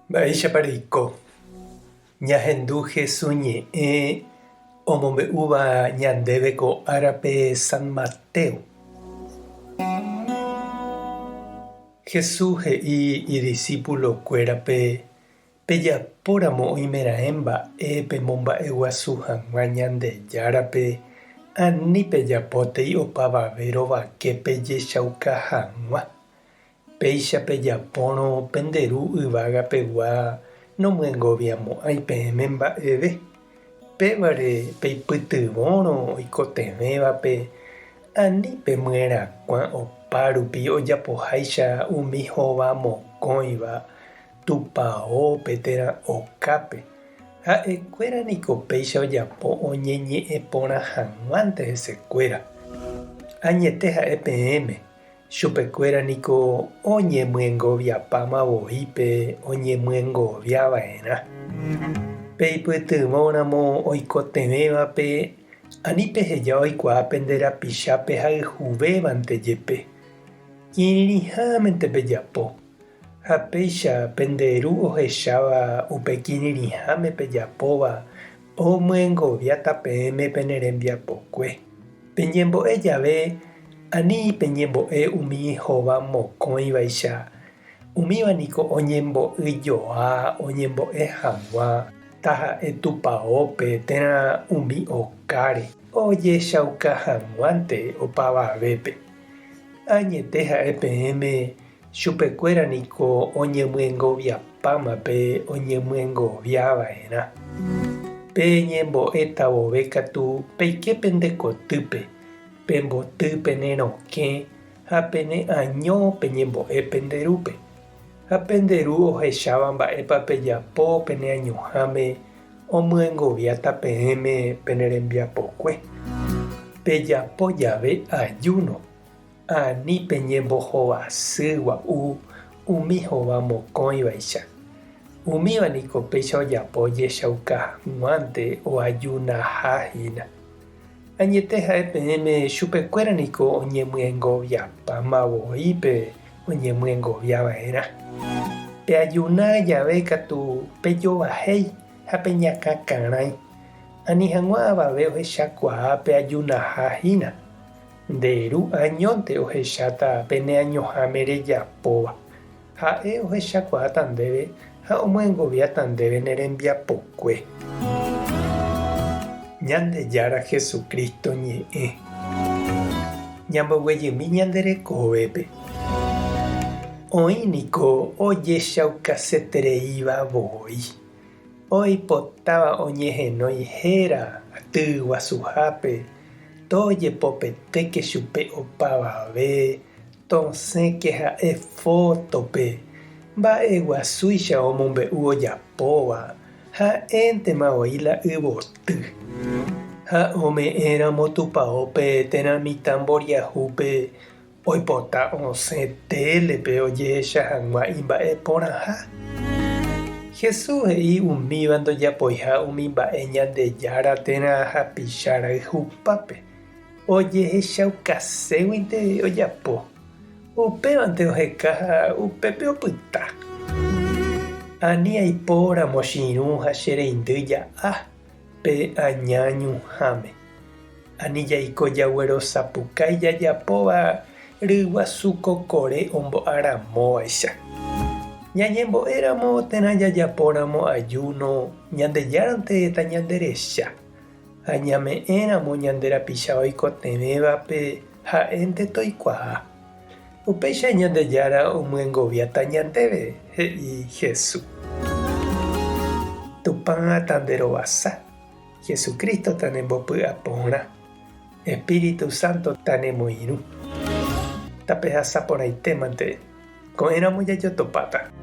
Mba'éichapariko ñahendu Jesús ñe'ẽ omombe'úva ñandéve ko árape San Mateo. Jesús he'i idiscípulokuérape pejapóramo oimeraẽ mba'épe momba'eguasu hag̃ua Ñandejárape ani pejapótei opavave rovaképe jechauka hag̃ua. Péicha pejapórõ penderu yvagapegua nomyengoviamo'ãi peẽme mba'eve. Pévare peipytyvõrõ oikotevẽvape ani pemyerakuã opárupi ojapoháicha umi hova mokõiva tupãópe térã okápe. Ha'ekuéra niko péicha ojapo oñeñe'ẽporã hag̃uánte hesekuéra. Añete ha'e peẽme. Chupekuéra niko oñemyengoviapa mavoípe oñemyengoviava'erã. Peipytyvõramo oikotevẽvape ani peheja oikuaa penderapichápe hayhuvévante jepe. Kirirĩhámente pejapo. Ha péicha penderu ohecháva upe kirirĩháme pejapóva omyengoviáta peẽme pene rembiapokue. Peñembo'e jave ani peñembo'e umi hova mokõivaicha umíva niko oñembo'yjoa oñembo'e hag̃ua taha'e tupãópe térã umi okáre ojechauka hag̃uánte opavavépe. Añete ha'e peẽme chupekuéra niko oñemyengoviapámape oñemyengoviava'erã. Peñembo'etavove katu peike pendekotýpe, pemboty pene rokẽ ha pene año peñembo'e penderúpe. Ha penderu ohecháva mba'épa pejapo pene añuhãme omyengoviáta peẽme pene rembiapokue. Pejapo jave ayuno ani peñembohovasýgua umi hova mokõivaicha. Umíva niko péicha ojapo jechauka hag̃uánte oajunaháhína. Añete ha'e peẽme chupekuéra niko oñemyengoviapa mavoípe oñemyengoviava'erã. Peajuna jave katu pejovahéi ha peñakãkarãi. Ani hag̃ua avave ohechakuaa peajunaháhína. Nderu añónte ohecháta pene añohãme rejapóva. Ha'e ohechakuaáta ndéve ha omyengoviáta ndéve nerembiapokue. Ñandejára Jesukristo ñe'ẽ. Ñamboguejymi ñanderekovépe. Oĩniko ojechaukasetereíva voi. Oipotáva oñehenói héra tyguasuhápe tojepopetéke chupe opavave tosẽke ha'e fotope mba'eguasúicha omombe'u ojapóva ha'éntema oĩ la yvoty. Ha ome'ẽramo tupãópe térã mitã mboriahúpe oipota osẽ télepe ojehecha hag̃ua imba'eporãha. Jesús he'i umíva ndojapoiha umi mba'e Ñandejára térã hapicha rayhupápe. Ojehechaukaségui ojapo. Upévante oheka ha upépe opyta. Ani aipóramo chiru ha chereindy ja'a pe añañuhãme. Ani jaiko jaguerosapukái jajapóva ryguasu kokore ombo'aramóvaicha. Ñañembo'éramo térã jajapóramo ayuno Ñandejárante ñanderecha. Ha ñame'ẽramo ñanderapicha oikotevẽvape ha'énte toikuaa. Upéicha Ñandejára omyengoviáta ñandéve, he'i Jesús. Tupã tanderovasa. Jesucristo tanembopy'aporã. Espíritu Santo tanemoirũ. Tapehasaporãitémante ko'ẽramo jajotopáta.